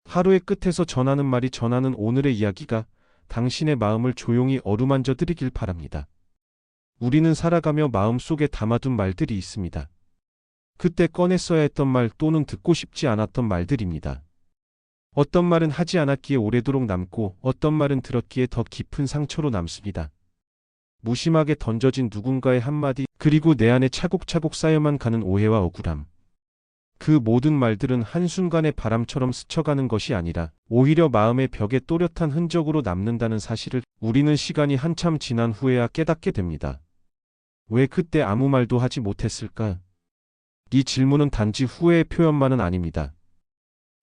하루의 끝에서 전하는 말이 전하는 오늘의 이야기가 당신의 마음을 조용히 어루만져 드리길 바랍니다. 우리는 살아가며 마음속에 담아둔 말들이 있습니다. 그때 꺼냈어야 했던 말 또는 듣고 싶지 않았던 말들입니다. 어떤 말은 하지 않았기에 오래도록 남고 어떤 말은 들었기에 더 깊은 상처로 남습니다. 무심하게 던져진 누군가의 한마디, 그리고 내 안에 차곡차곡 쌓여만 가는 오해와 억울함. 그 모든 말들은 한순간의 바람처럼 스쳐가는 것이 아니라 오히려 마음의 벽에 또렷한 흔적으로 남는다는 사실을 우리는 시간이 한참 지난 후에야 깨닫게 됩니다. 왜 그때 아무 말도 하지 못했을까? 이 질문은 단지 후회의 표현만은 아닙니다.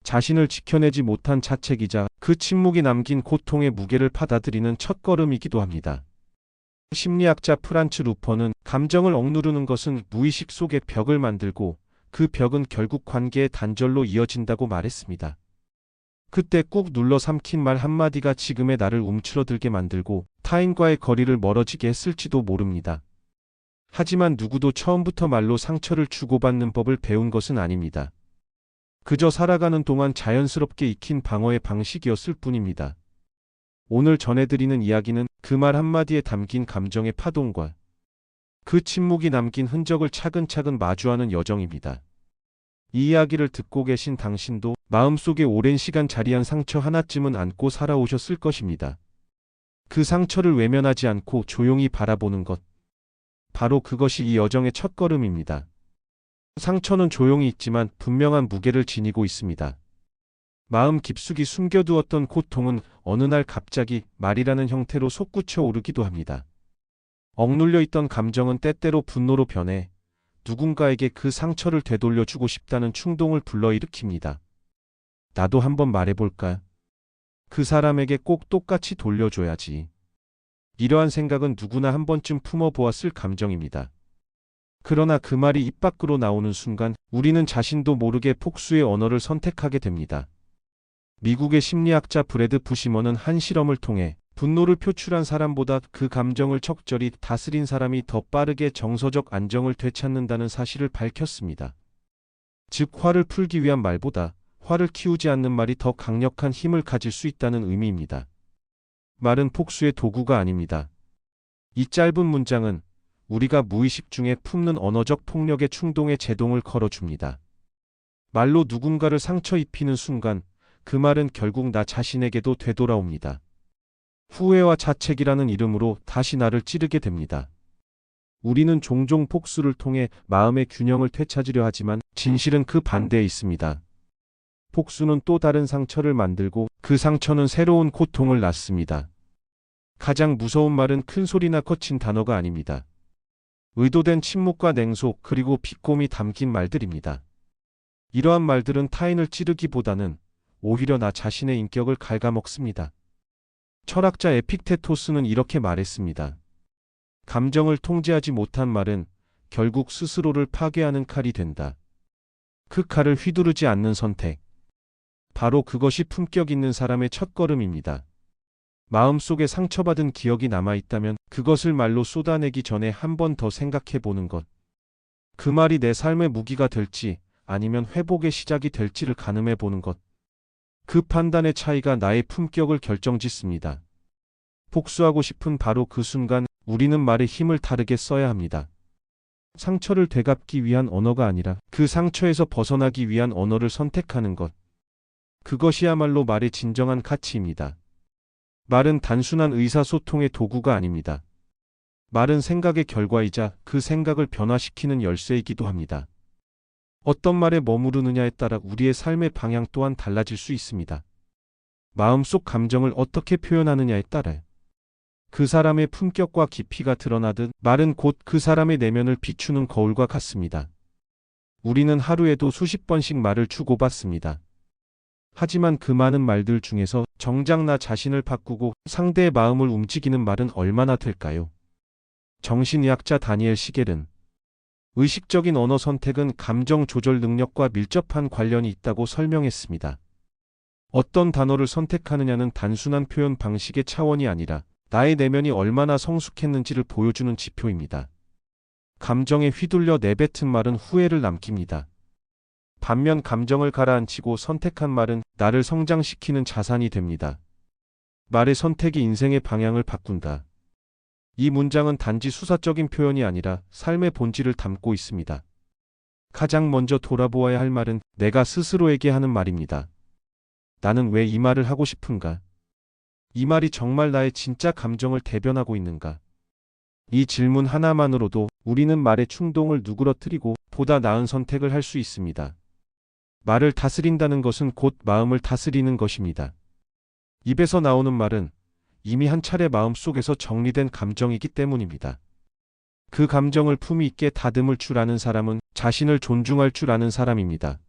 자신을 지켜내지 못한 자책이자 그 침묵이 남긴 고통의 무게를 받아들이는 첫걸음이기도 합니다. 심리학자 프란츠 루퍼는 감정을 억누르는 것은 무의식 속에 벽을 만들고 그 벽은 결국 관계의 단절로 이어진다고 말했습니다. 그때 꾹 눌러 삼킨 말 한마디가 지금의 나를 움츠러들게 만들고 타인과의 거리를 멀어지게 했을지도 모릅니다. 하지만 누구도 처음부터 말로 상처를 주고받는 법을 배운 것은 아닙니다. 그저 살아가는 동안 자연스럽게 익힌 방어의 방식이었을 뿐입니다. 오늘 전해드리는 이야기는 그 말 한마디에 담긴 감정의 파동과 그 침묵이 남긴 흔적을 차근차근 마주하는 여정입니다. 이 이야기를 듣고 계신 당신도 마음속에 오랜 시간 자리한 상처 하나쯤은 안고 살아오셨을 것입니다. 그 상처를 외면하지 않고 조용히 바라보는 것. 바로 그것이 이 여정의 첫걸음입니다. 상처는 조용히 있지만 분명한 무게를 지니고 있습니다. 마음 깊숙이 숨겨두었던 고통은 어느 날 갑자기 말이라는 형태로 솟구쳐 오르기도 합니다. 억눌려 있던 감정은 때때로 분노로 변해 누군가에게 그 상처를 되돌려주고 싶다는 충동을 불러일으킵니다. 나도 한번 말해볼까? 그 사람에게 꼭 똑같이 돌려줘야지. 이러한 생각은 누구나 한 번쯤 품어보았을 감정입니다. 그러나 그 말이 입 밖으로 나오는 순간 우리는 자신도 모르게 폭수의 언어를 선택하게 됩니다. 미국의 심리학자 브래드 부시머는 한 실험을 통해 분노를 표출한 사람보다 그 감정을 적절히 다스린 사람이 더 빠르게 정서적 안정을 되찾는다는 사실을 밝혔습니다. 즉, 화를 풀기 위한 말보다 화를 키우지 않는 말이 더 강력한 힘을 가질 수 있다는 의미입니다. 말은 폭수의 도구가 아닙니다. 이 짧은 문장은 우리가 무의식 중에 품는 언어적 폭력의 충동에 제동을 걸어줍니다. 말로 누군가를 상처 입히는 순간 그 말은 결국 나 자신에게도 되돌아옵니다. 후회와 자책이라는 이름으로 다시 나를 찌르게 됩니다. 우리는 종종 폭수를 통해 마음의 균형을 되찾으려 하지만 진실은 그 반대에 있습니다. 폭수는 또 다른 상처를 만들고 그 상처는 새로운 고통을 낳습니다. 가장 무서운 말은 큰 소리나 거친 단어가 아닙니다. 의도된 침묵과 냉소 그리고 비꼼이 담긴 말들입니다. 이러한 말들은 타인을 찌르기보다는 오히려 나 자신의 인격을 갉아먹습니다. 철학자 에픽테토스는 이렇게 말했습니다. 감정을 통제하지 못한 말은 결국 스스로를 파괴하는 칼이 된다. 그 칼을 휘두르지 않는 선택. 바로 그것이 품격 있는 사람의 첫걸음입니다. 마음속에 상처받은 기억이 남아있다면 그것을 말로 쏟아내기 전에 한 번 더 생각해 보는 것. 그 말이 내 삶의 무기가 될지 아니면 회복의 시작이 될지를 가늠해 보는 것. 그 판단의 차이가 나의 품격을 결정짓습니다. 복수하고 싶은 바로 그 순간 우리는 말의 힘을 다르게 써야 합니다. 상처를 되갚기 위한 언어가 아니라 그 상처에서 벗어나기 위한 언어를 선택하는 것. 그것이야말로 말의 진정한 가치입니다. 말은 단순한 의사소통의 도구가 아닙니다. 말은 생각의 결과이자 그 생각을 변화시키는 열쇠이기도 합니다. 어떤 말에 머무르느냐에 따라 우리의 삶의 방향 또한 달라질 수 있습니다. 마음속 감정을 어떻게 표현하느냐에 따라 그 사람의 품격과 깊이가 드러나듯 말은 곧 그 사람의 내면을 비추는 거울과 같습니다. 우리는 하루에도 수십 번씩 말을 주고받습니다. 하지만 그 많은 말들 중에서 정작 나 자신을 바꾸고 상대의 마음을 움직이는 말은 얼마나 될까요? 정신의학자 다니엘 시겔은 의식적인 언어 선택은 감정 조절 능력과 밀접한 관련이 있다고 설명했습니다. 어떤 단어를 선택하느냐는 단순한 표현 방식의 차원이 아니라 나의 내면이 얼마나 성숙했는지를 보여주는 지표입니다. 감정에 휘둘려 내뱉은 말은 후회를 남깁니다. 반면 감정을 가라앉히고 선택한 말은 나를 성장시키는 자산이 됩니다. 말의 선택이 인생의 방향을 바꾼다. 이 문장은 단지 수사적인 표현이 아니라 삶의 본질을 담고 있습니다. 가장 먼저 돌아보아야 할 말은 내가 스스로에게 하는 말입니다. 나는 왜 이 말을 하고 싶은가? 이 말이 정말 나의 진짜 감정을 대변하고 있는가? 이 질문 하나만으로도 우리는 말의 충동을 누그러뜨리고 보다 나은 선택을 할 수 있습니다. 말을 다스린다는 것은 곧 마음을 다스리는 것입니다. 입에서 나오는 말은 이미 한 차례 마음속에서 정리된 감정이기 때문입니다. 그 감정을 품위 있게 다듬을 줄 아는 사람은 자신을 존중할 줄 아는 사람입니다.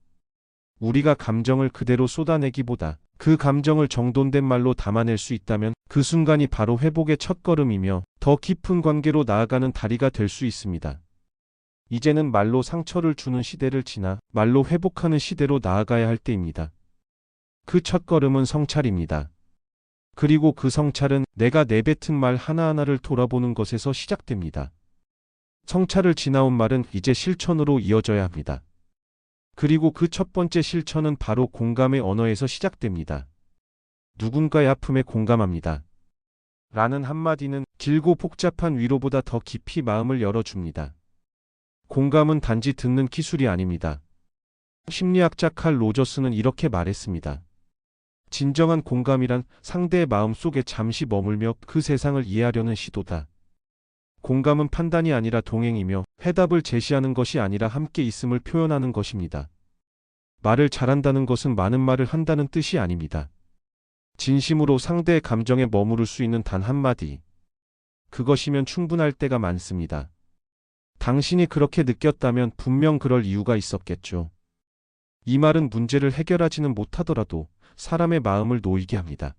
우리가 감정을 그대로 쏟아내기보다 그 감정을 정돈된 말로 담아낼 수 있다면 그 순간이 바로 회복의 첫걸음이며 더 깊은 관계로 나아가는 다리가 될 수 있습니다. 이제는 말로 상처를 주는 시대를 지나 말로 회복하는 시대로 나아가야 할 때입니다. 그 첫걸음은 성찰입니다. 그리고 그 성찰은 내가 내뱉은 말 하나하나를 돌아보는 것에서 시작됩니다. 성찰을 지나온 말은 이제 실천으로 이어져야 합니다. 그리고 그 첫 번째 실천은 바로 공감의 언어에서 시작됩니다. 누군가의 아픔에 공감합니다. 라는 한마디는 길고 복잡한 위로보다 더 깊이 마음을 열어줍니다. 공감은 단지 듣는 기술이 아닙니다. 심리학자 칼 로저스는 이렇게 말했습니다. 진정한 공감이란 상대의 마음 속에 잠시 머물며 그 세상을 이해하려는 시도다. 공감은 판단이 아니라 동행이며 해답을 제시하는 것이 아니라 함께 있음을 표현하는 것입니다. 말을 잘한다는 것은 많은 말을 한다는 뜻이 아닙니다. 진심으로 상대의 감정에 머무를 수 있는 단 한마디. 그것이면 충분할 때가 많습니다. 당신이 그렇게 느꼈다면 분명 그럴 이유가 있었겠죠. 이 말은 문제를 해결하지는 못하더라도 사람의 마음을 놓이게 합니다.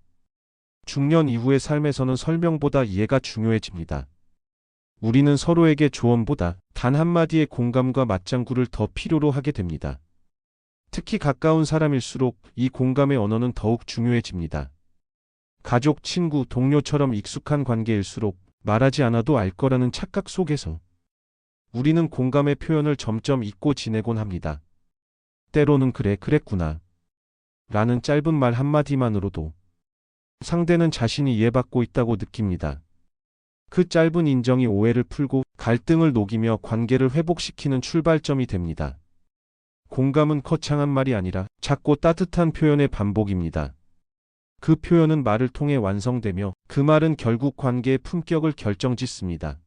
중년 이후의 삶에서는 설명보다 이해가 중요해집니다. 우리는 서로에게 조언보다 단 한마디의 공감과 맞장구를 더 필요로 하게 됩니다. 특히 가까운 사람일수록 이 공감의 언어는 더욱 중요해집니다. 가족, 친구, 동료처럼 익숙한 관계일수록 말하지 않아도 알 거라는 착각 속에서 우리는 공감의 표현을 점점 잊고 지내곤 합니다. 때로는 그래, 그랬구나 라는 짧은 말 한마디만으로도 상대는 자신이 이해받고 있다고 느낍니다. 그 짧은 인정이 오해를 풀고 갈등을 녹이며 관계를 회복시키는 출발점이 됩니다. 공감은 거창한 말이 아니라 작고 따뜻한 표현의 반복입니다. 그 표현은 말을 통해 완성되며 그 말은 결국 관계의 품격을 결정짓습니다.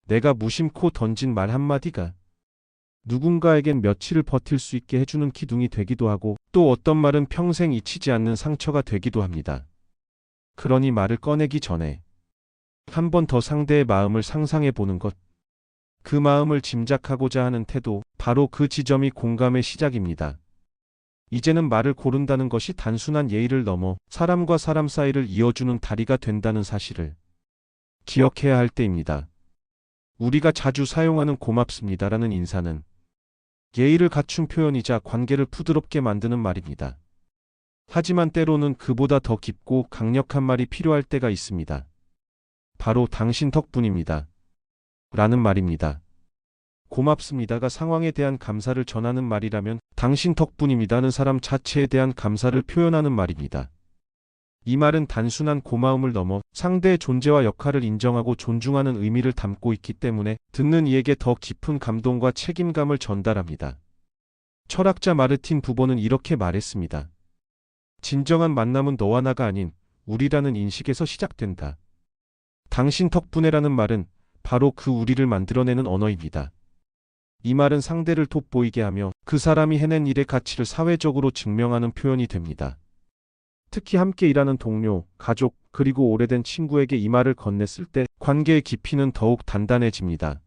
내가 무심코 던진 말 한마디가 누군가에겐 며칠을 버틸 수 있게 해주는 기둥이 되기도 하고 또 어떤 말은 평생 잊히지 않는 상처가 되기도 합니다. 그러니 말을 꺼내기 전에 한 번 더 상대의 마음을 상상해 보는 것. 그 마음을 짐작하고자 하는 태도, 바로 그 지점이 공감의 시작입니다. 이제는 말을 고른다는 것이 단순한 예의를 넘어 사람과 사람 사이를 이어주는 다리가 된다는 사실을 기억해야 할 때입니다. 우리가 자주 사용하는 고맙습니다라는 인사는 예의를 갖춘 표현이자 관계를 부드럽게 만드는 말입니다. 하지만 때로는 그보다 더 깊고 강력한 말이 필요할 때가 있습니다. 바로 당신 덕분입니다. 라는 말입니다. 고맙습니다가 상황에 대한 감사를 전하는 말이라면 당신 덕분입니다는 사람 자체에 대한 감사를 표현하는 말입니다. 이 말은 단순한 고마움을 넘어 상대의 존재와 역할을 인정하고 존중하는 의미를 담고 있기 때문에 듣는 이에게 더 깊은 감동과 책임감을 전달합니다. 철학자 마르틴 부버는 이렇게 말했습니다. 진정한 만남은 너와 나가 아닌 우리라는 인식에서 시작된다. 당신 덕분에라는 말은 바로 그 우리를 만들어내는 언어입니다. 이 말은 상대를 돋보이게 하며 그 사람이 해낸 일의 가치를 사회적으로 증명하는 표현이 됩니다. 특히 함께 일하는 동료, 가족, 그리고 오래된 친구에게 이 말을 건넸을 때 관계의 깊이는 더욱 단단해집니다.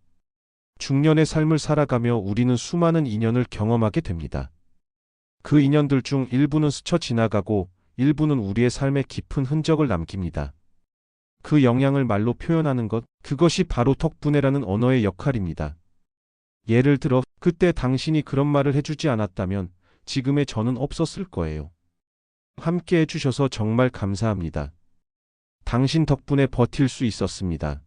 중년의 삶을 살아가며 우리는 수많은 인연을 경험하게 됩니다. 그 인연들 중 일부는 스쳐 지나가고 일부는 우리의 삶에 깊은 흔적을 남깁니다. 그 영향을 말로 표현하는 것, 그것이 바로 덕분에라는 언어의 역할입니다. 예를 들어, 그때 당신이 그런 말을 해주지 않았다면 지금의 저는 없었을 거예요. 함께 해주셔서 정말 감사합니다. 당신 덕분에 버틸 수 있었습니다.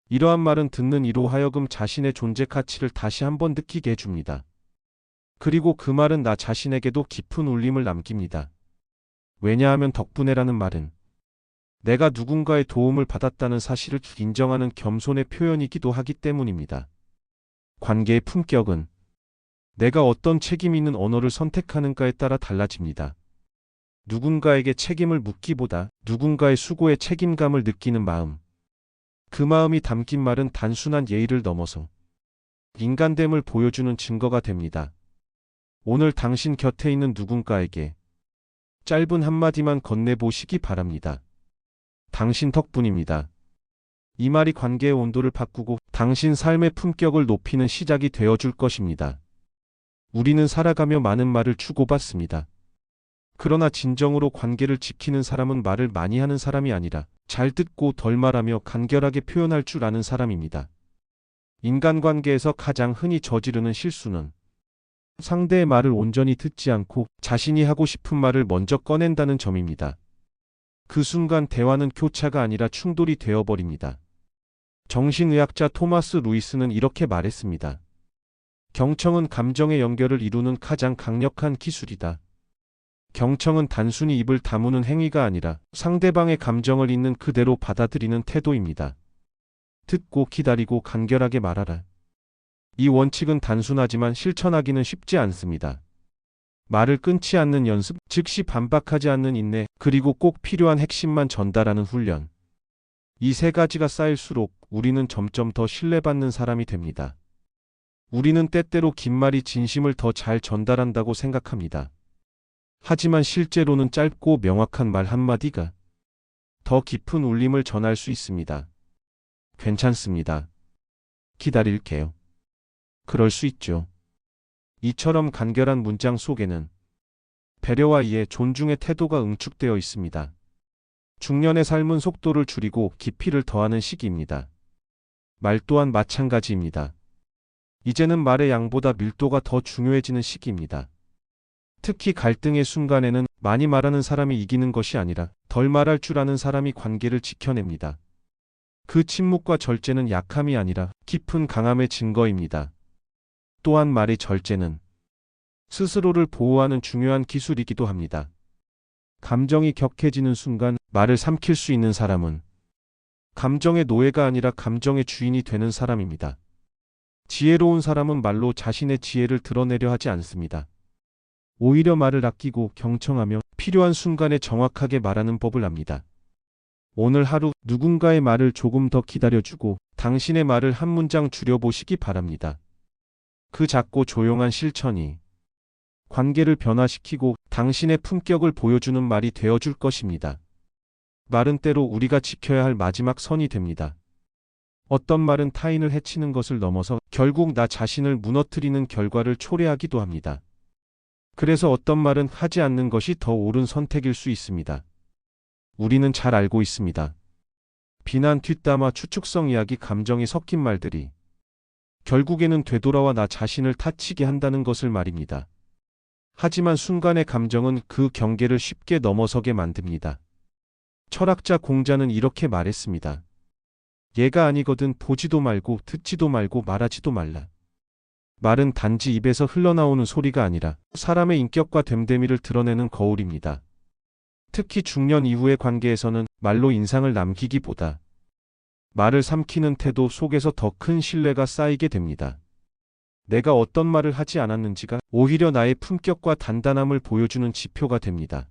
이러한 말은 듣는 이로 하여금 자신의 존재 가치를 다시 한번 느끼게 해줍니다. 그리고 그 말은 나 자신에게도 깊은 울림을 남깁니다. 왜냐하면 덕분에라는 말은 내가 누군가의 도움을 받았다는 사실을 인정하는 겸손의 표현이기도 하기 때문입니다. 관계의 품격은 내가 어떤 책임 있는 언어를 선택하는가에 따라 달라집니다. 누군가에게 책임을 묻기보다 누군가의 수고에 책임감을 느끼는 마음. 그 마음이 담긴 말은 단순한 예의를 넘어서 인간됨을 보여주는 증거가 됩니다. 오늘 당신 곁에 있는 누군가에게 짧은 한마디만 건네보시기 바랍니다. 당신 덕분입니다. 이 말이 관계의 온도를 바꾸고 당신 삶의 품격을 높이는 시작이 되어줄 것입니다. 우리는 살아가며 많은 말을 주고받습니다. 그러나 진정으로 관계를 지키는 사람은 말을 많이 하는 사람이 아니라 잘 듣고 덜 말하며 간결하게 표현할 줄 아는 사람입니다. 인간관계에서 가장 흔히 저지르는 실수는 상대의 말을 온전히 듣지 않고 자신이 하고 싶은 말을 먼저 꺼낸다는 점입니다. 그 순간 대화는 교차가 아니라 충돌이 되어버립니다. 정신의학자 토마스 루이스는 이렇게 말했습니다. 경청은 감정의 연결을 이루는 가장 강력한 기술이다. 경청은 단순히 입을 다무는 행위가 아니라 상대방의 감정을 있는 그대로 받아들이는 태도입니다. 듣고 기다리고 간결하게 말하라. 이 원칙은 단순하지만 실천하기는 쉽지 않습니다. 말을 끊지 않는 연습, 즉시 반박하지 않는 인내, 그리고 꼭 필요한 핵심만 전달하는 훈련. 이 세 가지가 쌓일수록 우리는 점점 더 신뢰받는 사람이 됩니다. 우리는 때때로 긴 말이 진심을 더 잘 전달한다고 생각합니다. 하지만 실제로는 짧고 명확한 말 한마디가 더 깊은 울림을 전할 수 있습니다. 괜찮습니다. 기다릴게요. 그럴 수 있죠. 이처럼 간결한 문장 속에는 배려와 이해, 존중의 태도가 응축되어 있습니다. 중년의 삶은 속도를 줄이고 깊이를 더하는 시기입니다. 말 또한 마찬가지입니다. 이제는 말의 양보다 밀도가 더 중요해지는 시기입니다. 특히 갈등의 순간에는 많이 말하는 사람이 이기는 것이 아니라 덜 말할 줄 아는 사람이 관계를 지켜냅니다. 그 침묵과 절제는 약함이 아니라 깊은 강함의 증거입니다. 또한 말의 절제는 스스로를 보호하는 중요한 기술이기도 합니다. 감정이 격해지는 순간 말을 삼킬 수 있는 사람은 감정의 노예가 아니라 감정의 주인이 되는 사람입니다. 지혜로운 사람은 말로 자신의 지혜를 드러내려 하지 않습니다. 오히려 말을 아끼고 경청하며 필요한 순간에 정확하게 말하는 법을 압니다. 오늘 하루 누군가의 말을 조금 더 기다려주고 당신의 말을 한 문장 줄여보시기 바랍니다. 그 작고 조용한 실천이 관계를 변화시키고 당신의 품격을 보여주는 말이 되어줄 것입니다. 말은 때로 우리가 지켜야 할 마지막 선이 됩니다. 어떤 말은 타인을 해치는 것을 넘어서 결국 나 자신을 무너뜨리는 결과를 초래하기도 합니다. 그래서 어떤 말은 하지 않는 것이 더 옳은 선택일 수 있습니다. 우리는 잘 알고 있습니다. 비난, 뒷담화, 추측성 이야기, 감정이 섞인 말들이 결국에는 되돌아와 나 자신을 다치게 한다는 것을 말입니다. 하지만 순간의 감정은 그 경계를 쉽게 넘어서게 만듭니다. 철학자 공자는 이렇게 말했습니다. 얘가 아니거든 보지도 말고 듣지도 말고 말하지도 말라. 말은 단지 입에서 흘러나오는 소리가 아니라 사람의 인격과 됨됨이를 드러내는 거울입니다. 특히 중년 이후의 관계에서는 말로 인상을 남기기보다 말을 삼키는 태도 속에서 더 큰 신뢰가 쌓이게 됩니다. 내가 어떤 말을 하지 않았는지가 오히려 나의 품격과 단단함을 보여주는 지표가 됩니다.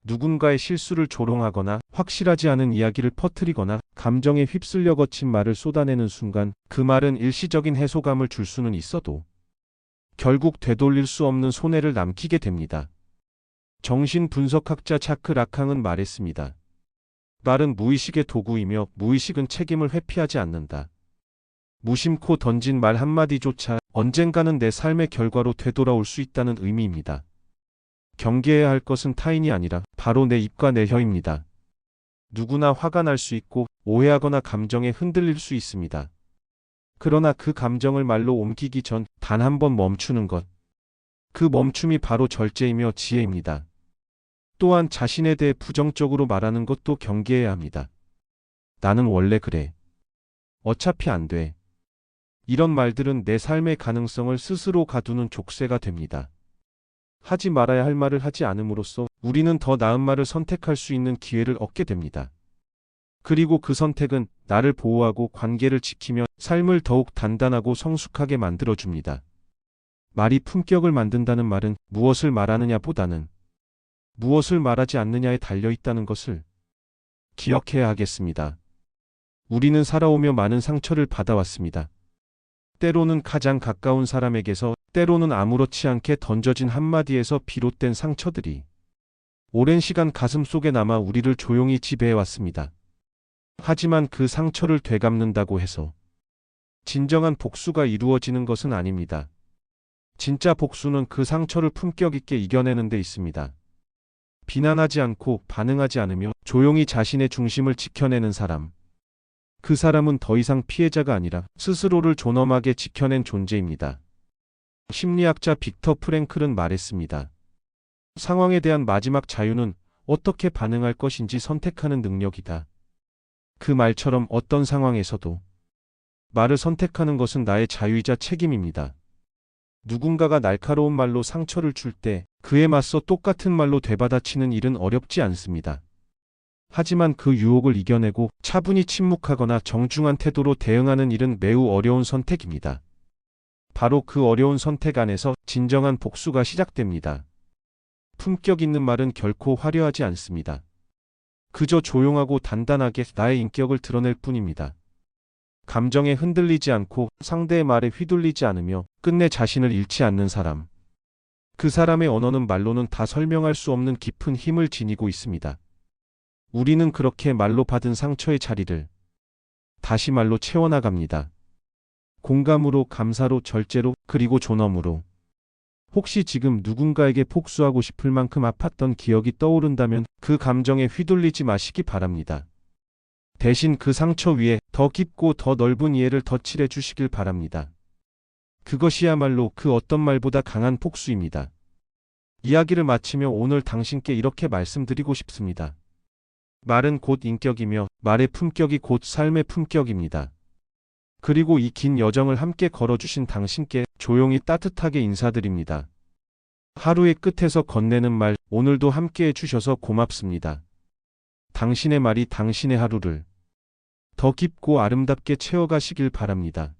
누군가의 실수를 조롱하거나 확실하지 않은 이야기를 퍼뜨리거나 감정에 휩쓸려 거친 말을 쏟아내는 순간 그 말은 일시적인 해소감을 줄 수는 있어도 결국 되돌릴 수 없는 손해를 남기게 됩니다. 정신분석학자 차크 라캉은 말했습니다. 말은 무의식의 도구이며 무의식은 책임을 회피하지 않는다. 무심코 던진 말 한마디조차 언젠가는 내 삶의 결과로 되돌아올 수 있다는 의미입니다. 경계해야 할 것은 타인이 아니라 바로 내 입과 내 혀입니다. 누구나 화가 날 수 있고 오해하거나 감정에 흔들릴 수 있습니다. 그러나 그 감정을 말로 옮기기 전 단 한 번 멈추는 것. 그 멈춤이 바로 절제이며 지혜입니다. 또한 자신에 대해 부정적으로 말하는 것도 경계해야 합니다. 나는 원래 그래. 어차피 안 돼. 이런 말들은 내 삶의 가능성을 스스로 가두는 족쇄가 됩니다. 하지 말아야 할 말을 하지 않음으로써 우리는 더 나은 말을 선택할 수 있는 기회를 얻게 됩니다. 그리고 그 선택은 나를 보호하고 관계를 지키며 삶을 더욱 단단하고 성숙하게 만들어줍니다. 말이 품격을 만든다는 말은 무엇을 말하느냐 보다는 무엇을 말하지 않느냐에 달려 있다는 것을 기억해야 하겠습니다. 우리는 살아오며 많은 상처를 받아왔습니다. 때로는 가장 가까운 사람에게서, 때로는 아무렇지 않게 던져진 한마디에서 비롯된 상처들이 오랜 시간 가슴 속에 남아 우리를 조용히 지배해왔습니다. 하지만 그 상처를 되갚는다고 해서 진정한 복수가 이루어지는 것은 아닙니다. 진짜 복수는 그 상처를 품격 있게 이겨내는 데 있습니다. 비난하지 않고 반응하지 않으며 조용히 자신의 중심을 지켜내는 사람. 그 사람은 더 이상 피해자가 아니라 스스로를 존엄하게 지켜낸 존재입니다. 심리학자 빅터 프랭클은 말했습니다. 상황에 대한 마지막 자유는 어떻게 반응할 것인지 선택하는 능력이다. 그 말처럼 어떤 상황에서도 말을 선택하는 것은 나의 자유이자 책임입니다. 누군가가 날카로운 말로 상처를 줄 때 그에 맞서 똑같은 말로 되받아치는 일은 어렵지 않습니다. 하지만 그 유혹을 이겨내고 차분히 침묵하거나 정중한 태도로 대응하는 일은 매우 어려운 선택입니다. 바로 그 어려운 선택 안에서 진정한 복수가 시작됩니다. 품격 있는 말은 결코 화려하지 않습니다. 그저 조용하고 단단하게 나의 인격을 드러낼 뿐입니다. 감정에 흔들리지 않고 상대의 말에 휘둘리지 않으며 끝내 자신을 잃지 않는 사람. 그 사람의 언어는 말로는 다 설명할 수 없는 깊은 힘을 지니고 있습니다. 우리는 그렇게 말로 받은 상처의 자리를 다시 말로 채워나갑니다. 공감으로, 감사로, 절제로, 그리고 존엄으로. 혹시 지금 누군가에게 복수하고 싶을 만큼 아팠던 기억이 떠오른다면 그 감정에 휘둘리지 마시기 바랍니다. 대신 그 상처 위에 더 깊고 더 넓은 이해를 덧칠해 주시길 바랍니다. 그것이야말로 그 어떤 말보다 강한 복수입니다. 이야기를 마치며 오늘 당신께 이렇게 말씀드리고 싶습니다. 말은 곧 인격이며 말의 품격이 곧 삶의 품격입니다. 그리고 이 긴 여정을 함께 걸어주신 당신께 조용히 따뜻하게 인사드립니다. 하루의 끝에서 건네는 말, 오늘도 함께 해주셔서 고맙습니다. 당신의 말이 당신의 하루를 더 깊고 아름답게 채워가시길 바랍니다.